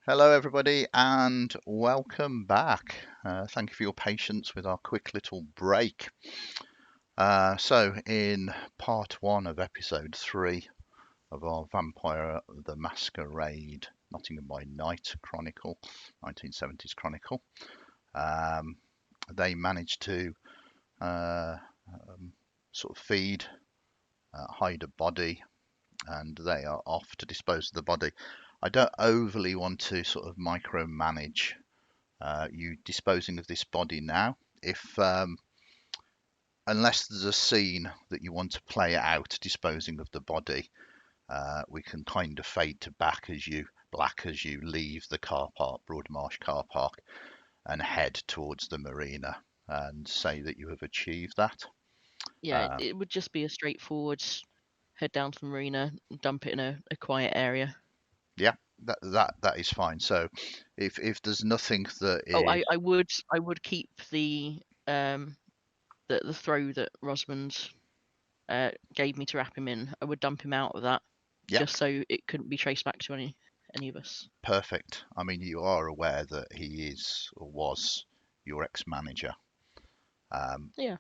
Hello, everybody, and welcome back. Thank you for your patience with our quick little break. In part one of episode 3 of our Vampire the Masquerade Nottingham by Night Chronicle, 1970s Chronicle, um, they managed to uh, sort of feed, hide a body, and they are off to dispose of the body. I don't overly want to sort of micromanage you disposing of this body now. If Unless there's a scene that you want to play out disposing of the body, we can kind of fade to black as you leave the car park, Broadmarsh car park, and head towards the marina and say that you have achieved that. Yeah, Uh, it would just be a straightforward head down to the marina, dump it in a quiet area. yeah, that is fine. So if there's nothing that Oh, is, I would keep the throw that Rosamund gave me to wrap him in. I would dump him out of that yeah, just so it couldn't be traced back to any of us. perfect. I mean, you are aware that he is or was your ex-manager. Um, Yeah.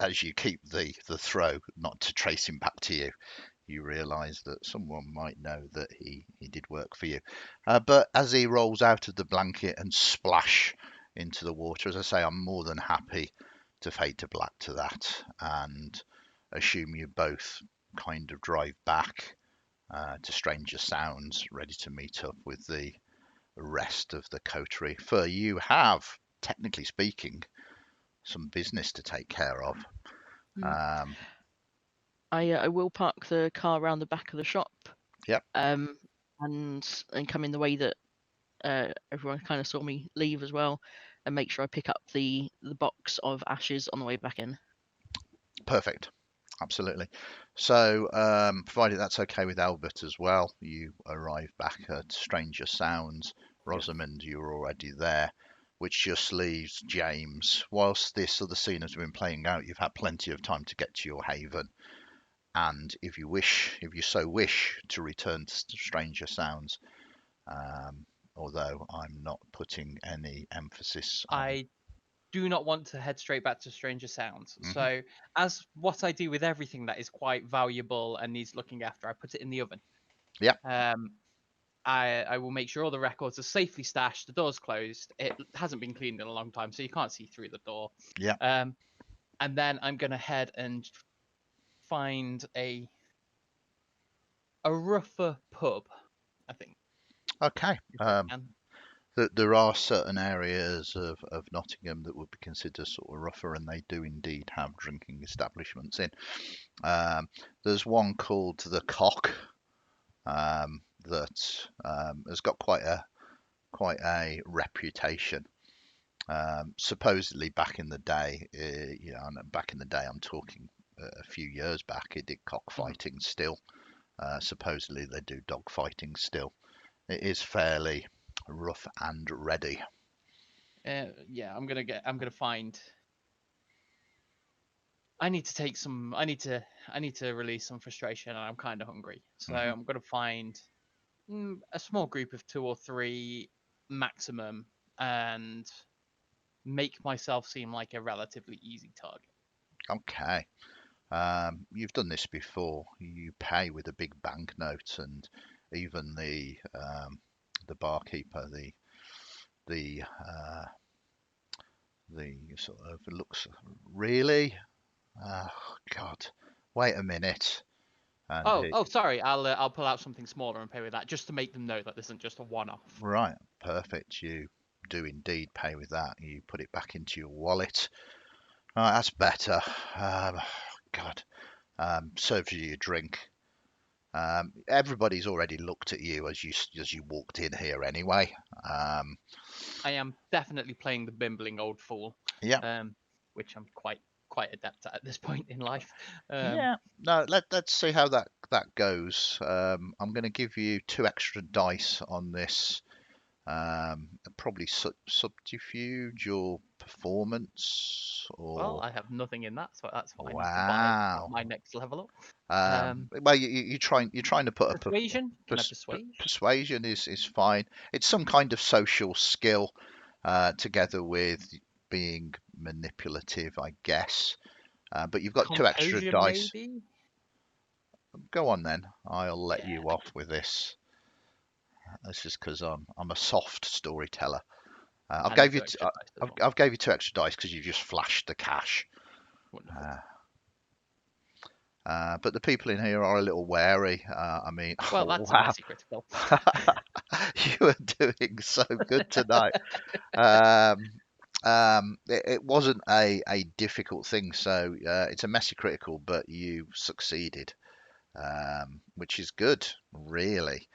as you keep the throw, not to trace him back to you, you realise that someone might know that he did work for you. But as he rolls out of the blanket and splash into the water, as I say, I'm more than happy to fade to black to that and assume you both kind of drive back to Stranger Sounds, ready to meet up with the rest of the coterie. For you have, technically speaking, some business to take care of. Mm. Um, I will park the car around the back of the shop, yep, um, and come in the way that everyone kind of saw me leave as well, and make sure I pick up the box of ashes on the way back in. perfect. Absolutely. So, provided that's okay with Albert as well, you arrive back at Stranger Sounds. Yeah. Rosamund, you're already there, which just leaves James. Whilst this other scene has been playing out, you've had plenty of time to get to your haven. And if you so wish, to return to Stranger Sounds, um, although I'm not putting any emphasis on. I do not want to head straight back to Stranger Sounds. Mhm. So, as what I do with everything that is quite valuable and needs looking after, I put it in the oven. Yeah, Um, I will make sure all the records are safely stashed, the door's closed. It hasn't been cleaned in a long time, so you can't see through the door. yeah. Um, and then I'm gonna head and find a rougher pub. I think Okay. if I can. There are certain areas of Nottingham that would be considered sort of rougher, and they do indeed have drinking establishments in. Um, there's one called the Cock that has got quite a reputation. Supposedly back in the day, and back in the day, I'm talking a few years back, it did Mhm. cockfighting still. Supposedly they do dog fighting still. It is fairly rough and ready. Yeah, I'm gonna find. I need to take some. I need to release some frustration, and I'm kind of hungry. So Hmm. I'm gonna find a small group of 2 or 3 maximum, and make myself seem like a relatively easy target. Okay. You've done this before. You pay with a big banknote, and even the barkeeper, the the sort of looks really. Oh God! Wait a minute. And Oh, he, oh, sorry. I'll pull out something smaller and pay with that, just to make them know that this isn't just a one-off. right, perfect. You do indeed pay with that. You put it back into your wallet. Oh, that's better. Um, God. Serves you your drink. Everybody's already looked at you as you walked in here anyway. Um, I am definitely playing the bimbling old fool, yeah, um, which I'm quite adept at this point in life. Um, yeah. No, let's see how that goes. I'm going to give you 2 extra dice on this Probably subterfuge or performance Well, or I have nothing in that, so that's fine. You can buy wow. my next level up. Well, you're trying to put a Persuasion? Can I persuade? persuasion is fine. It's some kind of social skill, together with being manipulative, I guess. But you've got 2 extra Composure, dice. maybe? Go on then. I'll let Yeah, you thank off you. with this. This is because I'm a soft storyteller. And the 2 extra dice as well. I've gave you 2 extra dice because you just flashed the cash. Wonderful. But the people in here are a little wary. I mean, Well, oh, that's a wow, messy critical. you are doing so good tonight. Um, it wasn't a difficult thing, so it's a messy critical, but you succeeded, which is good, really.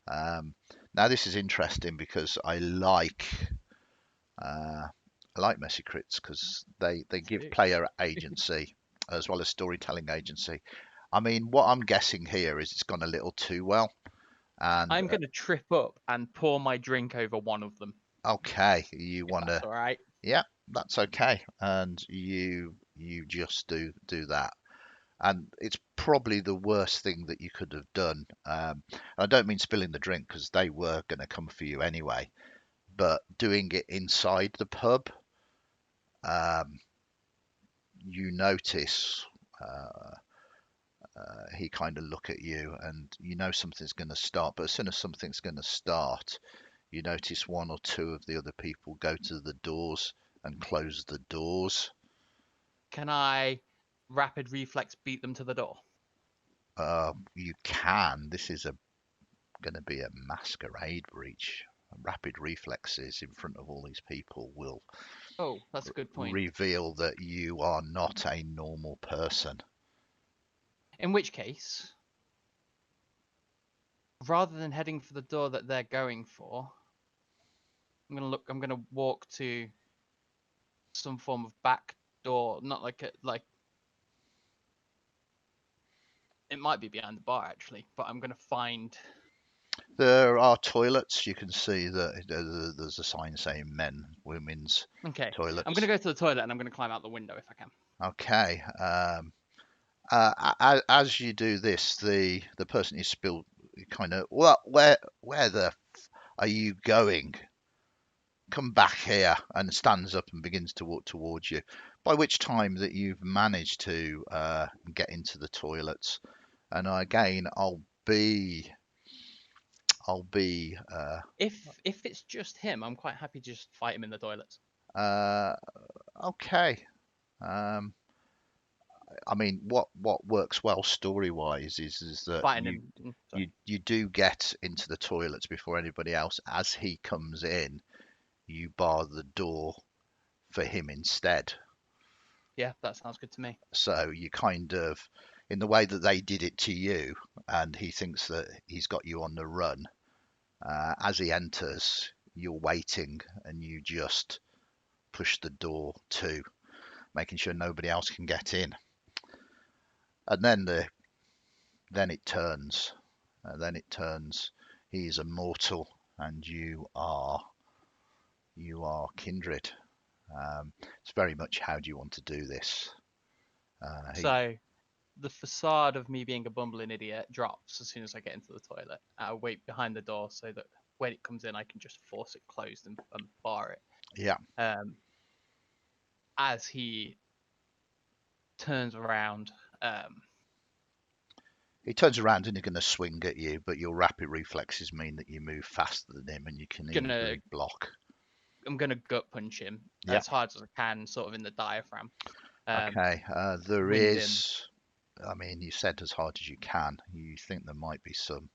Um, Now this is interesting because I like messy crits because they give Too. player agency as well as storytelling agency. I mean, what I'm guessing here is it's gone a little too well. And I'm going to trip up and pour my drink over one of them, okay, you if want that's to, all right. yeah, that's okay. And you just do that. And it's probably the worst thing that you could have done. I don't mean spilling the drink because they were going to come for you anyway, but doing it inside the pub, um, you notice. Uh, he kind of look at you and you know something's going to start, but as soon as something's going to start, you notice 1 or 2 of the other people go to the doors and close the doors. Can I rapid reflex beat them to the door? You can. This is a going to be a masquerade breach. Rapid reflexes in front of all these people will Oh, that's a good point. reveal that you are not a normal person. In which case, rather than heading for the door that they're going for, I'm gonna walk to some form of back door, not like it might be behind the bar actually, but I'm gonna find. There are toilets. You can see that there's a sign saying men, women's Okay, I'm toilets. gonna go to the toilet and I'm gonna climb out the window if I can. Okay. As you do this, the person you spilled kind of, well, where the are you going? Come back here, and stands up and begins to walk towards you. By which time that you've managed to get into the toilets, and again, I'll be If it's just him, I'm quite happy to just fight him in the toilets. uh, okay. Um, I mean, what works well story wise is that Fighting him. Sorry. you do get into the toilets before anybody else. As he comes in, you bar the door for him instead. Yeah, that sounds good to me. So you kind of, in the way that they did it to you, and he thinks that he's got you on the run. As he enters, you're waiting, and you just push the door to, making sure nobody else can get in. And then it turns. Then it turns. He is a mortal, and you are kindred. It's very much how do you want to do this? He So the facade of me being a bumbling idiot drops as soon as I get into the toilet. I wait behind the door so that when it comes in, I can just force it closed and bar it. Yeah. As he turns around, He turns around and he's going to swing at you, but your rapid reflexes mean that you move faster than him and you can gonna easily block. I'm gonna gut punch him Yeah. as hard as I can, sort of in the diaphragm. Okay. There Wind him. is. I mean, you said as hard as you can. You think there might be some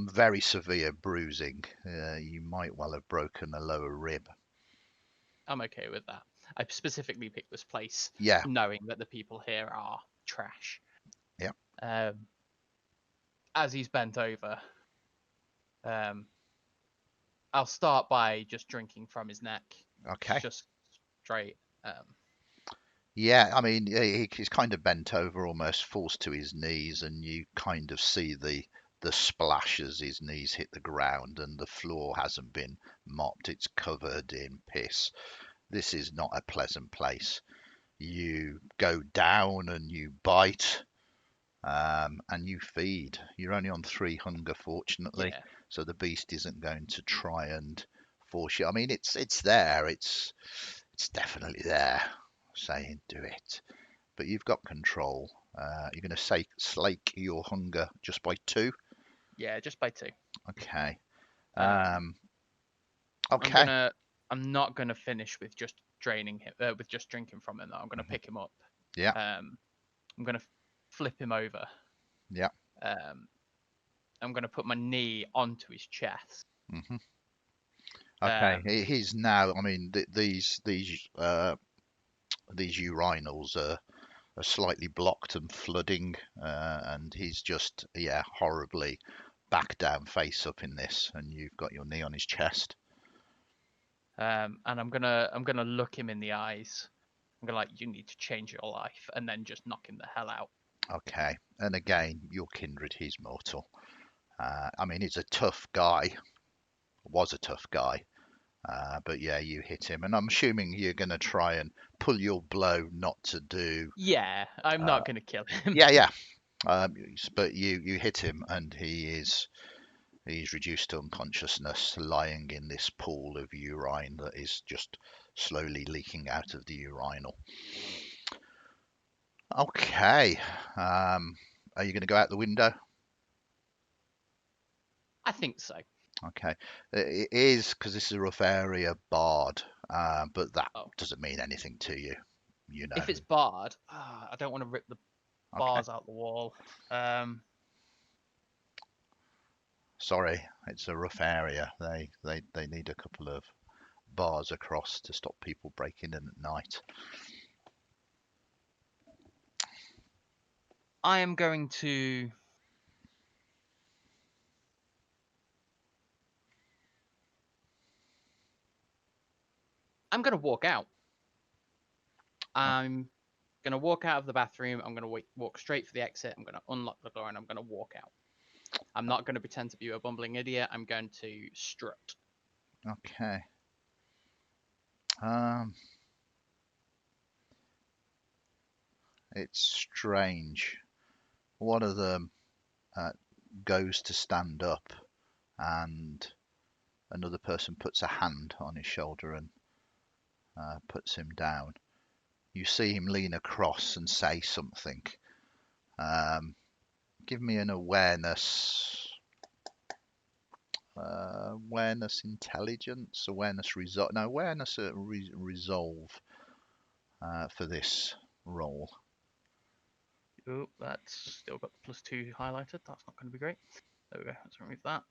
very severe bruising. You might well have broken a lower rib. I'm okay with that. I specifically picked this place Yeah. knowing that the people here are trash. Yeah. As he's bent over, I'll start by just drinking from his neck. Okay. Just straight. Yeah, I mean, he's kind of bent over, almost falls to his knees, and you kind of see the the splash as his knees hit the ground, and the floor hasn't been mopped. It's covered in piss. This is not a pleasant place. You go down and you bite, and you feed. You're only on 3 hunger, fortunately, Yeah. so the beast isn't going to try and force you. I mean, it's there. It's definitely there, saying do it. But you've got control. You're going to slake your hunger just by 2. Yeah, just by 2. Okay. Um, Okay. I'm not gonna finish with just draining him, with just drinking from him. Though. I'm gonna pick him up. Yeah. I'm gonna flip him over. Yeah. I'm gonna put my knee onto his chest. hmm Okay. He's now. I mean, these urinals are slightly blocked and flooding, and he's just horribly back down, face up in this, and you've got your knee on his chest. And I'm gonna look him in the eyes. I'm gonna you need to change your life, and then just knock him the hell out. Okay. And again, your kindred, he's mortal. I mean, he's a tough guy. Was a tough guy. But yeah, you hit him, and I'm assuming you're going to try and pull your blow not to do. Yeah, I'm not gonna kill him. Yeah. But you hit him, and he's reduced to unconsciousness, lying in this pool of urine that is just slowly leaking out of the urinal. Okay. Are you going to go out the window? I think so. Okay. It is, because this is a rough area, barred, but that doesn't mean anything to you. You know. If it's barred, I don't want to rip the bars out the wall. Sorry, it's a rough area. They need a couple of bars across to stop people breaking in at night. I am going to. I'm going to walk out. I'm going to walk out of the bathroom. I'm going to walk straight for the exit. I'm going to unlock the door and I'm going to walk out. I'm not going to pretend to be a bumbling idiot. I'm going to strut. Okay. It's strange. One of them goes to stand up, and another person puts a hand on his shoulder and puts him down. You see him lean across and say something. Give me an awareness. Awareness, intelligence, awareness, resolve for this roll. Oh, that's still got the +2 highlighted. That's not going to be great. There we go. Let's remove that.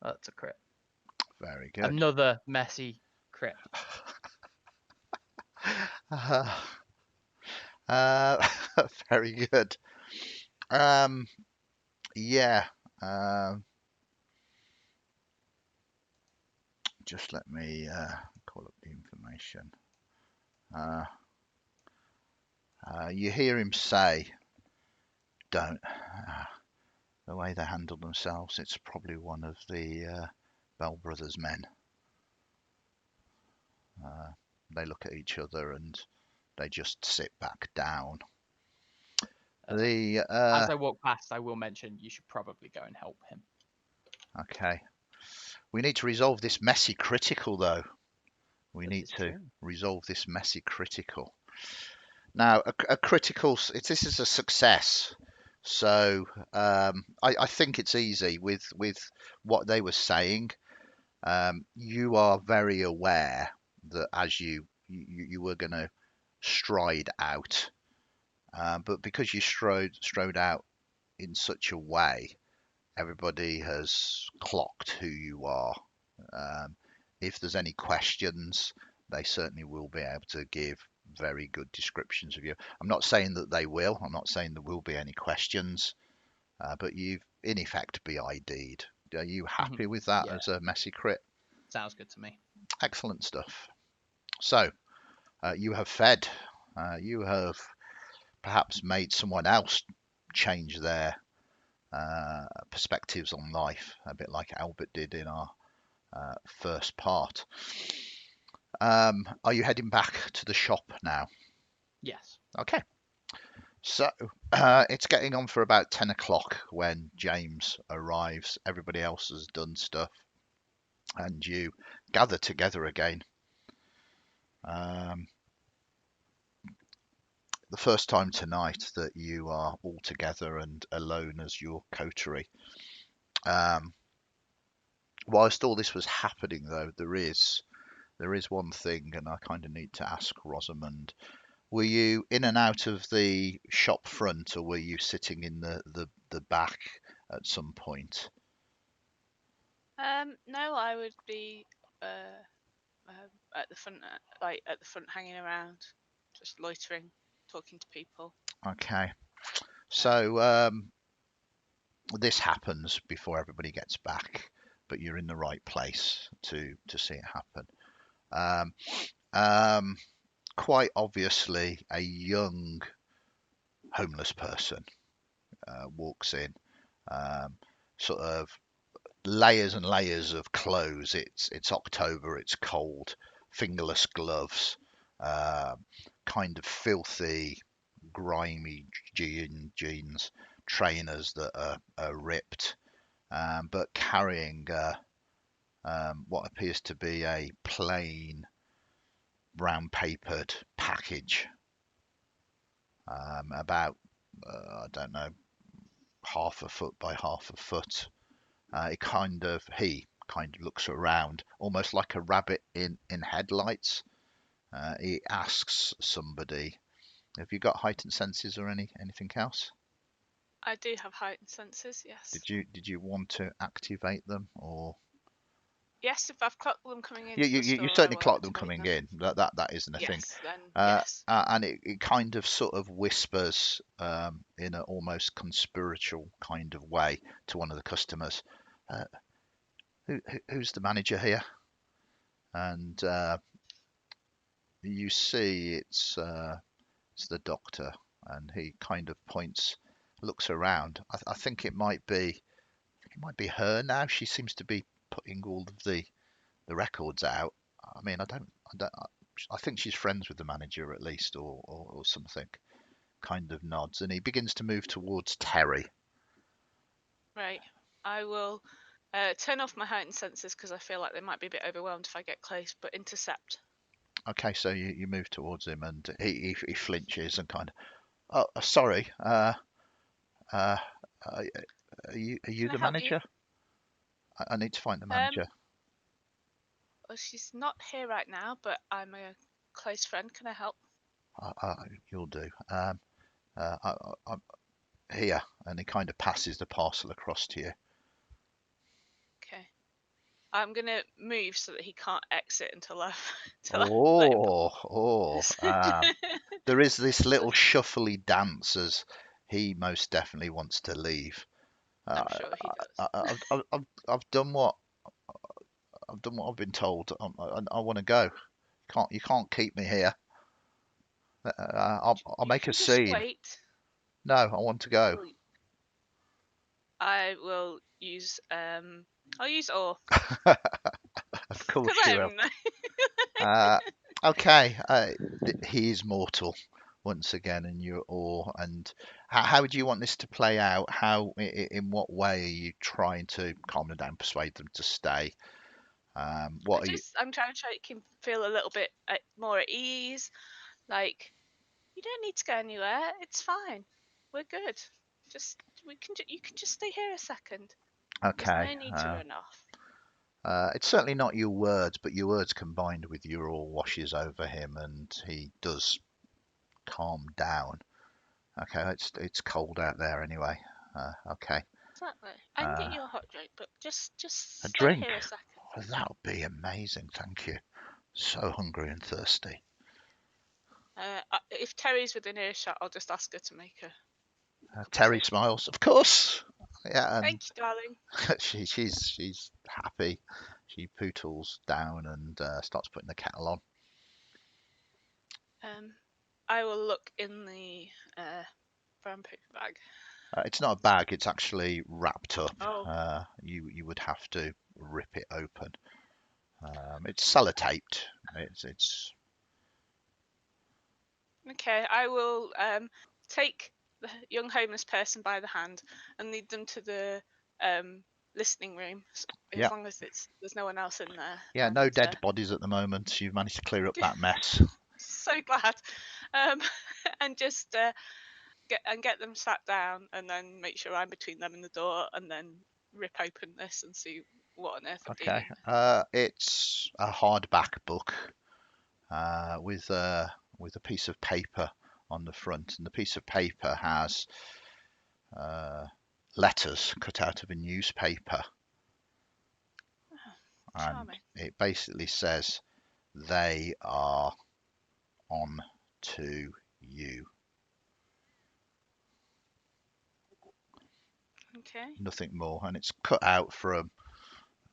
That's a crit. Very good. Another messy crit. Very good. Yeah. Just let me call up the information. You hear him say, "Don't." The way they handle themselves, it's probably one of the Bell brothers' men. They look at each other and they just sit back down. As I walk past, I will mention you should probably go and help him. Okay. We need to resolve this messy critical, though. We need to resolve this messy critical. Now, a critical, this is a success. So I think it's easy with what they were saying. You are very aware that as you were going to stride out, but because you strode out in such a way, everybody has clocked who you are. If there's any questions, they certainly will be able to give very good descriptions of you. I'm not saying that they will. I'm not saying there will be any questions, but you've in effect be ID'd. Are you happy with that as a messy crit? Sounds good to me. Excellent stuff. So you have fed. You have perhaps made someone else change their perspectives on life, a bit like Albert did in our first part. Are you heading back to the shop now? Yes. Okay. So it's getting on for about 10 o'clock when James arrives. Everybody else has done stuff, and you gather together again. The first time tonight that you are all together and alone as your coterie. Whilst all this was happening, though, there is one thing, and I kind of need to ask Rosamund. Were you in and out of the shop front, or were you sitting in the back at some point? No, I would be at the front, like at the front, hanging around, just loitering, talking to people. Okay. So this happens before everybody gets back, but you're in the right place to see it happen. Quite obviously, a young homeless person walks in, sort of layers and layers of clothes. It's October, it's cold, fingerless gloves, kind of filthy, grimy jeans, trainers that are ripped, but carrying what appears to be a plain brown papered package, about I don't know, half a foot by half a foot. He kind of looks around, almost like a rabbit in headlights. He asks somebody, "Have you got heightened senses or anything else? I do have heightened senses, yes. Did you want to activate them, or?" Yes, if I've clocked them coming You, into you, the you store, I certainly will clocked them activate coming them. in. That isn't a thing. Yes, then yes. And it kind of sort of whispers in an almost conspiratorial kind of way to one of the customers, uh, who's the manager here? And you see it's the doctor, and he kind of looks around. I think it might be her now. She seems to be putting all of the records out. I mean, I think she's friends with the manager at least, or something. Kind of nods, and he begins to move towards Terry. Right. I will turn off my heightened senses because I feel like they might be a bit overwhelmed if I get close, but intercept. Okay, so you move towards him, and he flinches and kind of, oh, sorry, uh, are you Can I the help you? manager? I need to find the Um, manager. well, she's not here right now, but I'm a close friend. Can I help? You'll do. I'm here, and he kind of passes the parcel across to you. Okay. I'm gonna move so that he can't exit until I've until I let him Oh, pass. there is this little shuffly dance as he most definitely wants to leave. I'm Uh, sure he I, does. I've done what I've been told. I want to go. You can't keep me here. I'll You make a can just scene. wait. No, I want to go. Well, I will use I'll use ore Of because course you will. I'm Uh, okay, he is mortal once again, and you're awe. And how would you want this to play out? In what way are you trying to calm them down, persuade them to stay? What are you? I'm trying to make him feel a little bit more at ease. Like, you don't need to go anywhere. It's fine. We're good. Just you can just stay here a second. There's Okay. no need to run off. It's certainly not your words, but your words combined with your all washes over him, and he does calm down. Okay, it's cold out there anyway. Okay, Exactly. I can get uh, you a hot drink, but just a stay drink. here a second. Oh, that would be amazing. Thank you. So hungry and thirsty. If Terry's within earshot, I'll just ask her to make a cup of Terry tea. smiles, of course. Yeah, and Thank you, darling. she's happy. She pootles down and starts putting the kettle on. I will look in the brown paper bag. It's not a bag, it's actually wrapped up. Oh. You would have to rip it open. It's sellotaped. It's Okay, I will take the young homeless person by the hand and lead them to the listening room, Yeah. as long as there's no one else in there. Yeah, no And dead bodies at the moment. You've managed to clear up that mess. so glad. Um, and just get them sat down, and then make sure I'm between them and the door, and then rip open this and see what on earth I'm Okay. dealing with. It's a hardback book with a piece of paper on the front, and the piece of paper has letters cut out of a newspaper, and Charming. it basically says they are on to you. Okay. Nothing more, and it's cut out from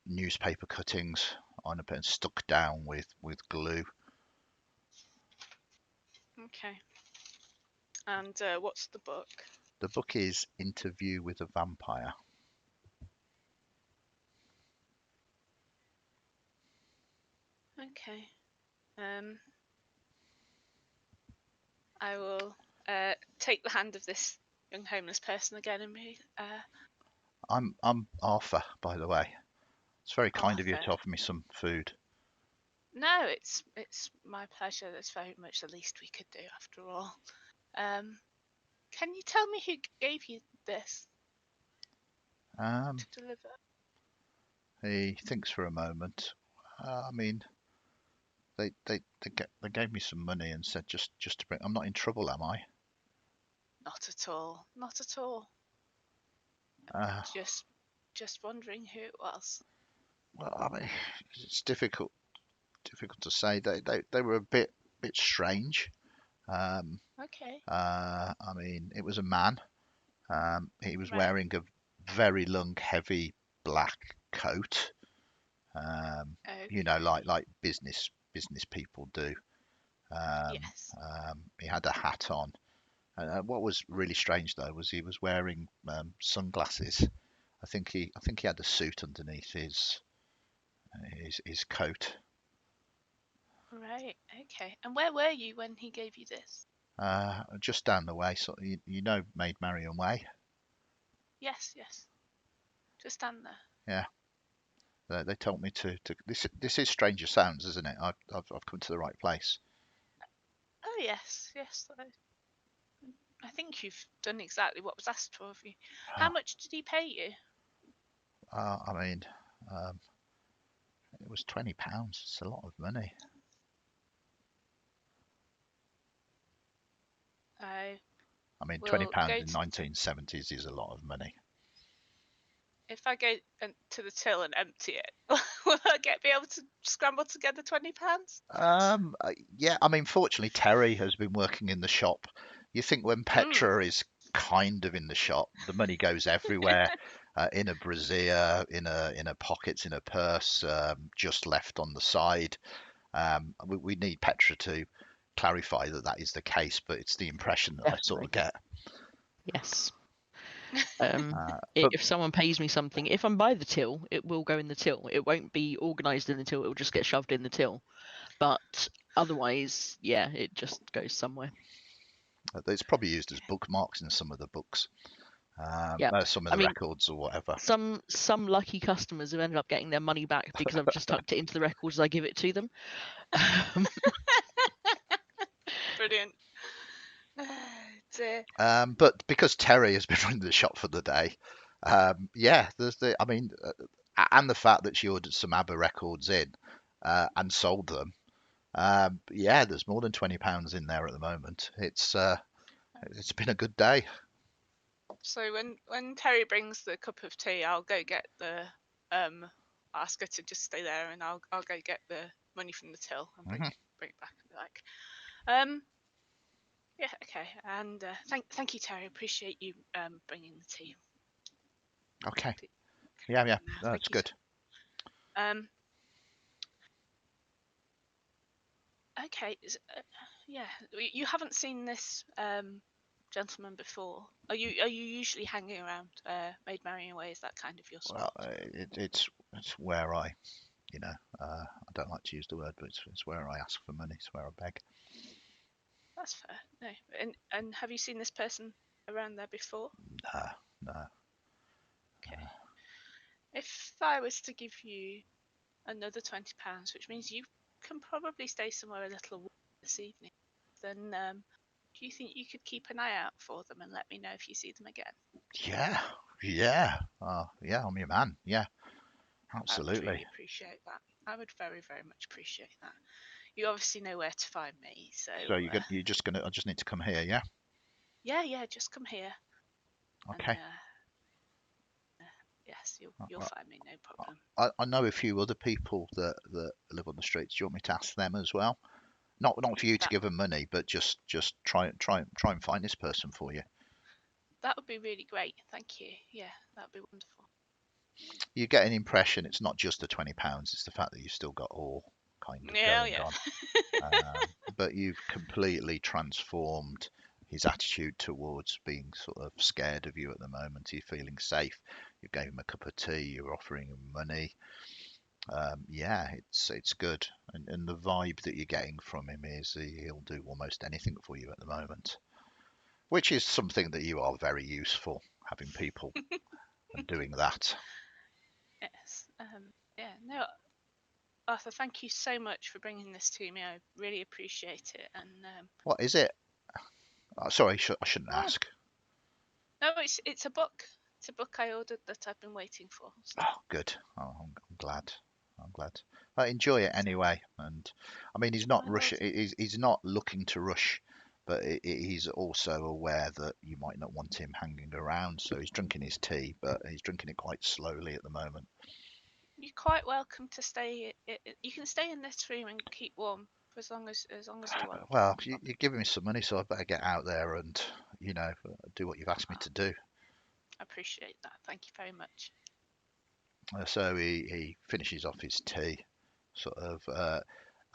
newspaper cuttings on a pen, stuck down with glue. Okay. And what's the book? The book is Interview with a Vampire. Okay. I will take the hand of this young homeless person again and be I'm Arthur, by the way. It's very kind of you Arthur. to offer me some food. No, it's my pleasure. That's very much the least we could do, after all. Can you tell me who gave you this Um, to deliver? he thinks for a moment. I mean, they gave me some money and said just to bring. I'm not in trouble, am I? Not at all. Not at all. Uh, Just wondering who it was. well, I mean, it's difficult to say. They were a bit strange. Um, Okay. I mean, it was a man. He was Right. wearing a very long, heavy black coat. Okay. Like business people do. Yes. He had a hat on. What was really strange though was he was wearing sunglasses. I think he had a suit underneath his coat. Right. Okay. And where were you when he gave you this? Just down the way, so Maid Marian Way. Yes. Yes. Just stand there. Yeah, they told me to. This is Stranger Sounds, isn't it? I've come to the right place. Oh yes. Yes. I think you've done exactly what was asked of you. How much did he pay you? I mean, um, it was £20. It's a lot of money. I I mean, twenty will pounds go in to 1970s is a lot of money. if I go to the till and empty it, will I be able to scramble together £20? Yeah, I mean, fortunately, Terry has been working in the shop. You think when Mm. Petra is kind of in the shop, the money goes everywhere, in a brassiere, in a pockets, in a purse, just left on the side. We need Petra to clarify that that is the case, but it's the impression that I sort Definitely. of get. Yes. But If someone pays me something, if I'm by the till, it will go in the till. It won't be organised in the till. It will just get shoved in the till. But otherwise, yeah, it just goes somewhere. it's probably used as bookmarks in some of the books, Yeah. some of I the mean, records or whatever. some lucky customers have ended up getting their money back because I've just tucked it into the records as I give it to them. Brilliant. Dear. But because Terry has been running the shop for the day, yeah, I mean, and the fact that she ordered some ABBA records in and sold them, yeah, there's more than £20 in there at the moment. It's been a good day. So when Terry brings the cup of tea, I'll go get the ask her to just stay there, and I'll go get the money from the till and bring Hmm. it back. Yeah, okay. And thank you, Terry. Appreciate you bringing the tea. Okay. Yeah, that's Thank you. good. Um. Okay. Yeah, you haven't seen this gentleman before? Are you usually hanging around Maid Marian Way? Is that kind of your spot? Well, it's where I, I don't like to use the word, but it's where I ask for money. It's where I beg. That's fair. No, and have you seen this person around there before? No. Okay. If I was to give you another £20, which means you can probably stay somewhere a little warmer this evening, then do you think you could keep an eye out for them and let me know if you see them again? Yeah. I'm your man. Yeah, I would absolutely. really appreciate that. I would very, very much appreciate that. You obviously know where to find me, so. So you're just gonna. I just need to come here, yeah. Yeah, just come here. Okay. And, yes, you'll find me, no problem. I know a few other people that live on the streets. Do you want me to ask them as well? Not for you to give them money, but just try and find this person for you. That would be really great. Thank you. Yeah, that'd be wonderful. You get an impression it's not just the £20; it's the fact that you've still got all kind of going on. But you've completely transformed his attitude towards being sort of scared of you at the moment. He's feeling safe. You gave him a cup of tea. You're offering him money. Yeah, it's good. And the vibe that you're getting from him is he'll do almost anything for you at the moment, which is something that you are very useful, having people and doing that. Yes. Yeah. No, Arthur, thank you so much for bringing this to me. I really appreciate it. And What is it? Sorry, I shouldn't ask. no, it's a book. It's a book I ordered that I've been waiting for. So. Oh, good. Oh, I'm glad. I'm glad. I enjoy it anyway. And I mean, he's not rushing. He's not looking to rush, but he's also aware that you might not want him hanging around. So he's drinking his tea, but he's drinking it quite slowly at the moment. You're quite welcome to stay. You can stay in this room and keep warm for as long as you want. Well, you're giving me some money, so I better get out there and do what you've asked me to do. I appreciate that. Thank you very much. So he finishes off his tea, sort of.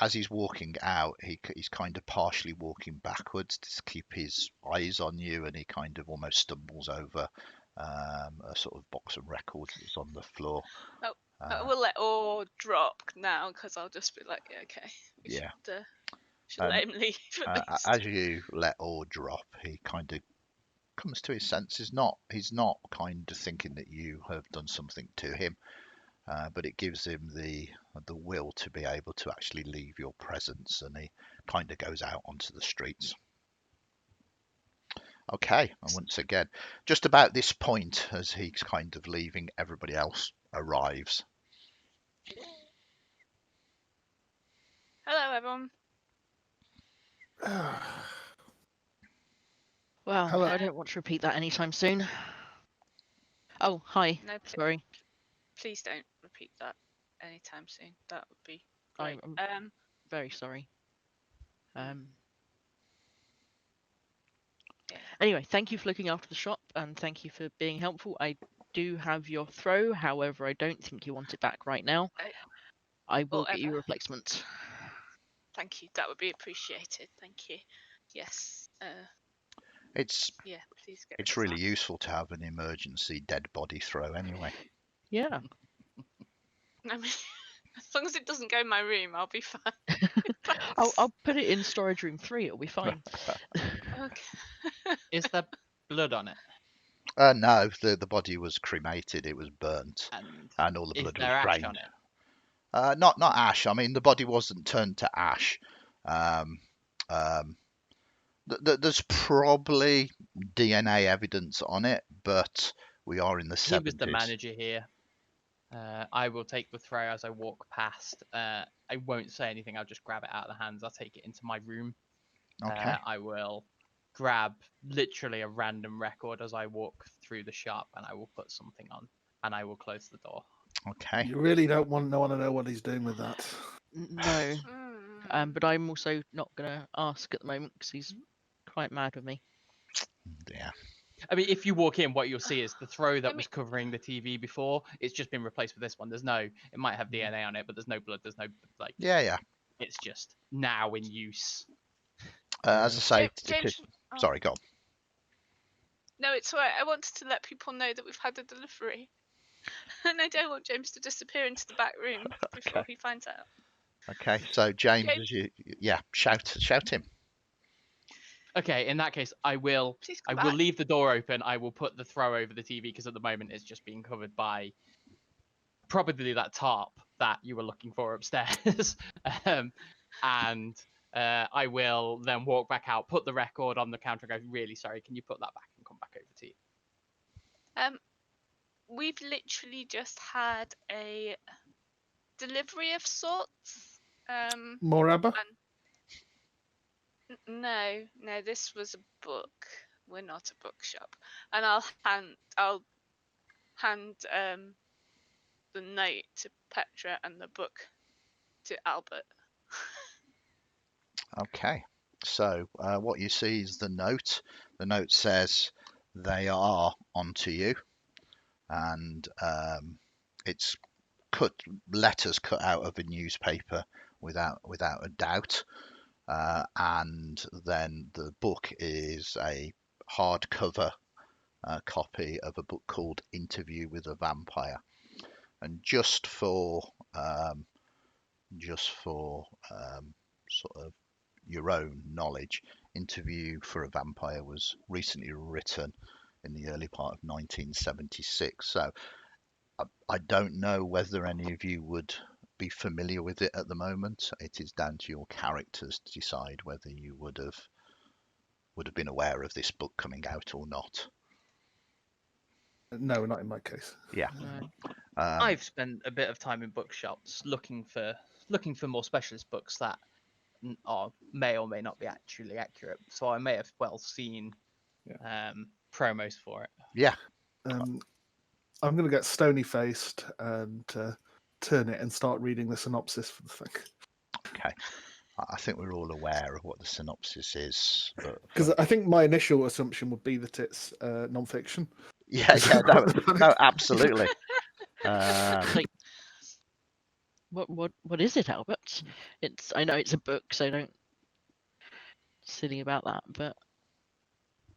As he's walking out, he's kind of partially walking backwards to keep his eyes on you, and he kind of almost stumbles over a sort of box of records that's on the floor. We'll let all drop now because I'll just be like, okay, should let him leave. As you let all drop, he kind of comes to his senses. He's not kind of thinking that you have done something to him. But it gives him the will to be able to actually leave your presence, and he kind of goes out onto the streets. Okay, and once again, just about this point, as he's kind of leaving, everybody else arrives. Hello, everyone. Well, Hello. I don't want to repeat that anytime soon. Oh, hi. No, Sorry. Please don't repeat that anytime soon. That would be great. I'm very sorry. Anyway, thank you for looking after the shop, and thank you for being helpful. I do have your throw, however, I don't think you want it back right now. I will get you a replacement. Thank you. That would be appreciated. Thank you. Yes. It's please get. It's really useful to have an emergency dead body throw anyway. Yeah. I mean, as long as it doesn't go in my room, I'll be fine. I'll put it in storage room 3. It'll be fine. Okay. Is there blood on it? No, the body was cremated. It was burnt, and all the blood was drained. On it? Not ash. I mean, the body wasn't turned to ash. There's probably DNA evidence on it, but we are in the 70s. He was the manager here. I will take the throw as I walk past. I won't say anything. I'll just grab it out of the hands. I'll take it into my room. Okay. I will grab literally a random record as I walk through the shop, and I will put something on, and I will close the door. Okay. You really don't want no one to know what he's doing with that. No. But I'm also not going to ask at the moment because he's quite mad with me. Yeah. I mean, if you walk in, what you'll see is the throw that was covering the TV before. It's just been replaced with this one. It might have DNA on it, but there's no blood. There's no Yeah. It's just now in use. As I say, sorry, go on. No, it's alright. I wanted to let people know that we've had a delivery. And I don't want James to disappear into the back room before he finds out. Okay, so James, Okay. as you, yeah, shout him. Okay, in that case, I will Please I come will back. leave the door open. I will put the throw over the TV because at the moment it's just being covered by probably that tarp that you were looking for upstairs. And I will then walk back out, put the record on the counter, and go, really sorry, can you put that back and come back over to you? We've literally just had a delivery of sorts. More ABBA? No, this was a book. We're not a bookshop. And I'll hand the note to Petra and the book to Albert. Okay, so what you see is the note. The note says they are onto you, and it's letters cut out of a newspaper without a doubt. And then the book is a hardcover copy of a book called Interview with a Vampire. And just for sort of your own knowledge, Interview for a Vampire was recently written in the early part of 1976. So I don't know whether any of you would be familiar with it at the moment. It is down to your characters to decide whether you would have been aware of this book coming out or not. No, not in my case. Yeah. I've spent a bit of time in bookshops looking for more specialist books that may or may not be actually accurate. So I may have well seen promos for it. Yeah. I'm going to get stony faced and turn it and start reading the synopsis for the thing. Okay. I think we're all aware of what the synopsis is, Because I think my initial assumption would be that it's non-fiction. yeah, no, absolutely. Like, what is it, Albert? I know it's a book, so don't silly about that. But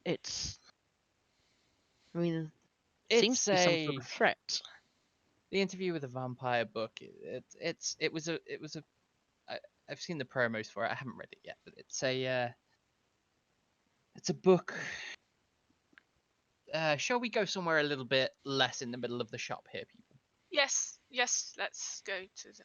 it's, I mean, it seems to be some sort of threat. The Interview with a Vampire book. I've seen the promos for it. I haven't read it yet, but it's a book. Shall we go somewhere a little bit less in the middle of the shop here, people? Yes, let's go to the...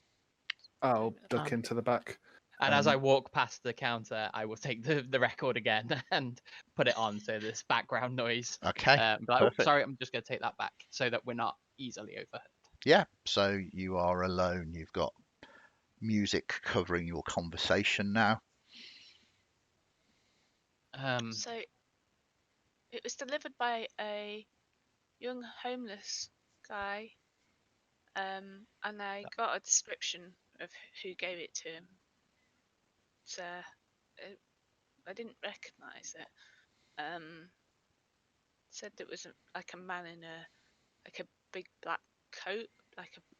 I'll duck into the back. And as I walk past the counter, I will take the record again and put it on, so this background noise. Okay, but sorry, I'm just going to take that back so that we're not easily overheard. Yeah, so you are alone. You've got music covering your conversation now. So it was delivered by a young homeless guy, and I got a description of who gave it to him. So I didn't recognise it. Said it was like a man in a big black coat,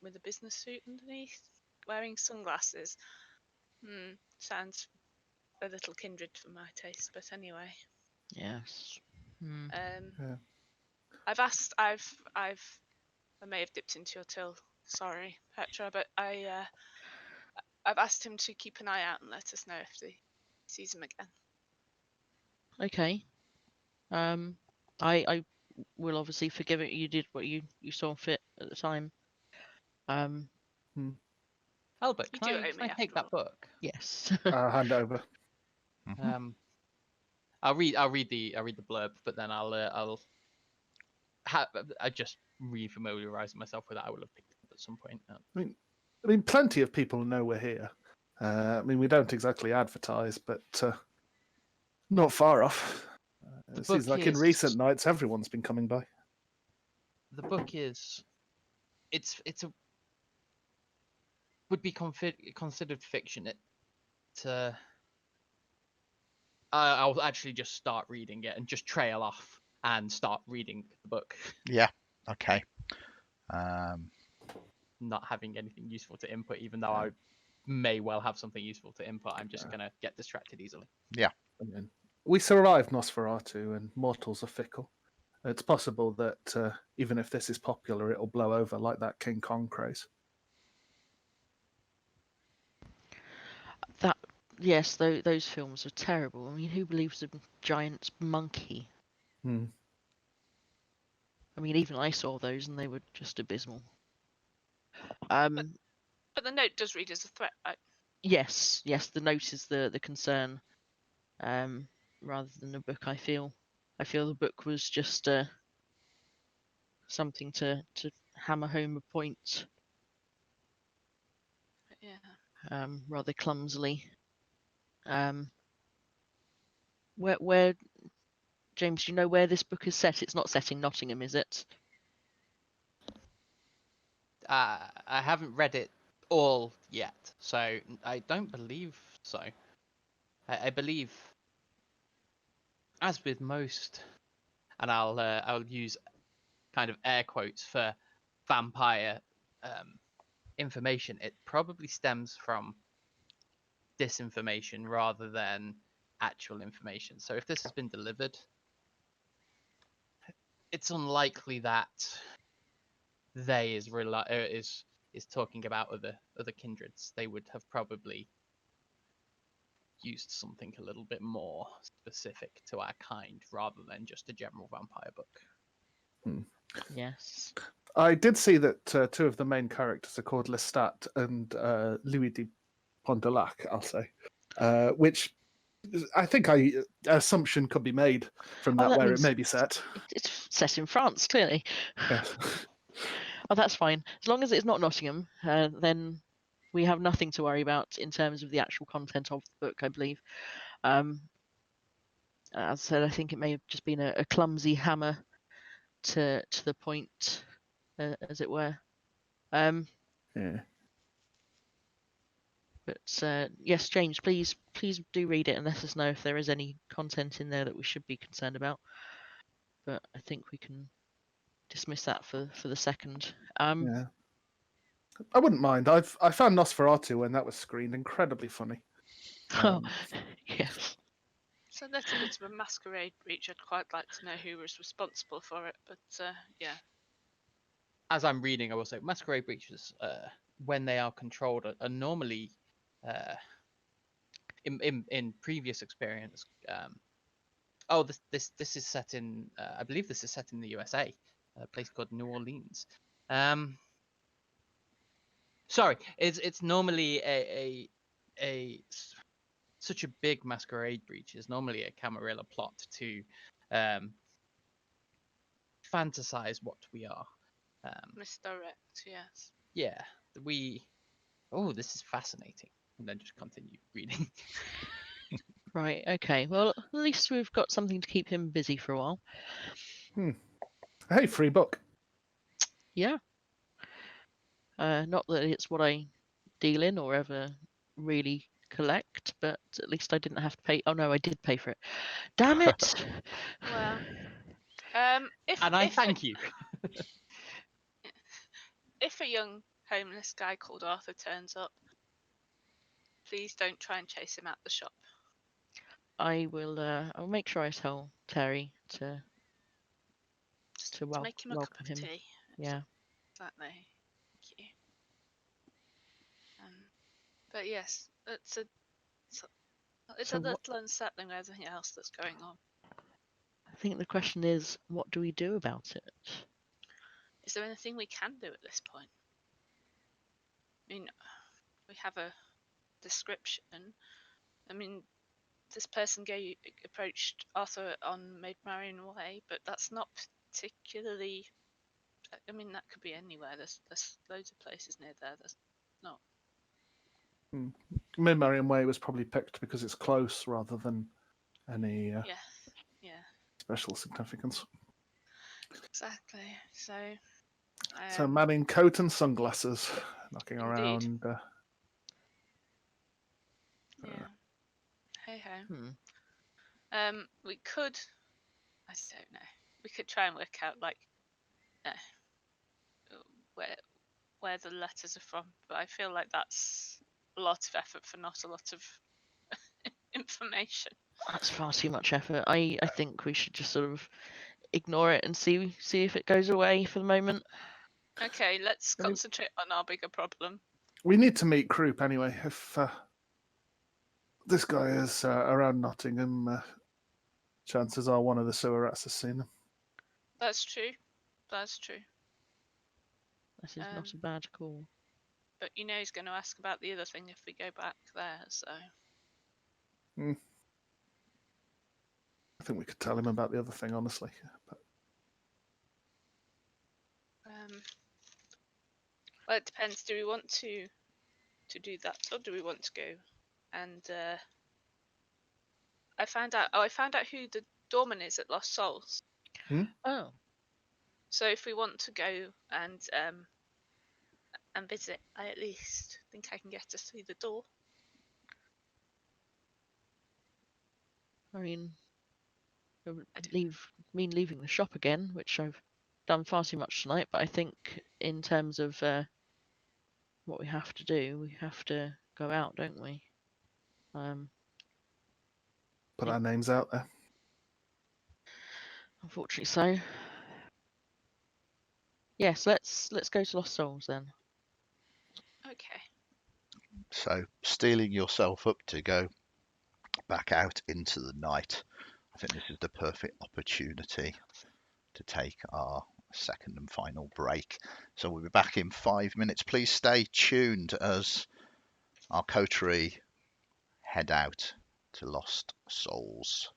with a business suit underneath, wearing sunglasses. Sounds a little kindred for my taste, but anyway. Yes. I may have dipped into your till. Sorry, Petra, but I've asked him to keep an eye out and let us know if he sees him again. Okay. I will obviously forgive it. You did what you saw fit at the time. Albert, can I take that book? Yes. Hand over. I'll read the blurb, but then I just refamiliarize myself with that. I will have picked it up at some point. I mean, plenty of people know we're here. We don't exactly advertise, but not far off. It seems like in recent nights everyone's been coming by. The book would be considered fiction. I'll actually just start reading it and just trail off and start reading the book. Yeah. Okay. Not having anything useful to input, even though I may well have something useful to input. I'm just gonna get distracted easily. Yeah. We survived Nosferatu, and mortals are fickle. It's possible that even if this is popular, it'll blow over like that King Kong craze. Yes, those films are terrible. I mean, who believes a giant monkey? Hmm. I mean, even I saw those and they were just abysmal. But the note does read as a threat, right? Yes, the note is the concern, rather than the book. I feel the book was just something to hammer home a point, Yeah. rather clumsily. Where James, do you know where this book is set? It's not set in Nottingham, is it? I haven't read it all yet, so I don't believe so. I believe, as with most, and I'll use kind of air quotes for vampire information. It probably stems from disinformation rather than actual information. So if this has been delivered, it's unlikely that they is talking about other kindreds. They would have probably used something a little bit more specific to our kind rather than just a general vampire book. Yes. I did see that two of the main characters are called Lestat and Louis de Pondelac, I'll say, which I think assumption could be made from that where it may be set. It's set in France, clearly. Yes. Oh, that's fine. As long as it's not Nottingham, then we have nothing to worry about in terms of the actual content of the book, I believe. As I said, I think it may have just been a clumsy hammer to the point, as it were. Yeah. But yes, James, please do read it and let us know if there is any content in there that we should be concerned about. But I think we can dismiss that for the second. Yeah. I wouldn't mind. I found Nosferatu when that was screened incredibly funny. Yes. So that's a bit of a Masquerade breach. I'd quite like to know who was responsible for it, but yeah. As I'm reading, I will say Masquerade breaches, when they are controlled, are normally, in previous experience. This is set in, I believe this is set in the USA, a place called New Orleans. Sorry, it's normally such a big masquerade breach is normally a Camarilla plot to fantasize what we are. Misdirect, yes. Yeah, this is fascinating. And then just continue reading. Right, okay. Well, at least we've got something to keep him busy for a while. Hey, free book. Yeah. Not that it's what I deal in or ever really collect, but at least I didn't have to pay. Oh no, I did pay for it. Damn it! Well, Thank you. If a young homeless guy called Arthur turns up, please don't try and chase him out the shop. I will. I'll make sure I tell Terry to make him a cup of tea. Yeah. Exactly. Thank you. But yes, it's a little unsettling with everything else that's going on. I think the question is, what do we do about it? Is there anything we can do at this point? I mean, we have a description. I mean, this person approached Arthur on Maid Marian Way, but that's not particularly. I mean, that could be anywhere. There's loads of places near there. There's not. Maid Marian Way was probably picked because it's close rather than any special significance. Exactly. So a man in coat and sunglasses knocking Indeed. around. Yeah. Hey ho. We could. I don't know. We could try and work out where the letters are from, but I feel like that's a lot of effort for not a lot of information. That's far too much effort. I think we should just sort of ignore it and see if it goes away for the moment. Okay, let's I mean- concentrate on our bigger problem. We need to meet Croup anyway. If this guy is around Nottingham, chances are one of the sewer rats has seen him. That's true. That's true. This is not a bad call. But you know he's going to ask about the other thing if we go back there, so... I think we could tell him about the other thing, honestly. But Well, it depends. Do we want to do that, or do we want to go and... I found out who the doorman is at Lost Souls. Oh, So if we want to go and visit, I at least think I can get us through the door. I mean, it would mean leaving the shop again, which I've done far too much tonight. But I think in terms of what we have to do, we have to go out, don't we? put our names out there. Unfortunately, so. Yes, let's go to Lost Souls then. Okay. So steeling yourself up to go back out into the night, I think this is the perfect opportunity to take our second and final break. So we'll be back in 5 minutes. Please stay tuned as our coterie head out to Lost Souls.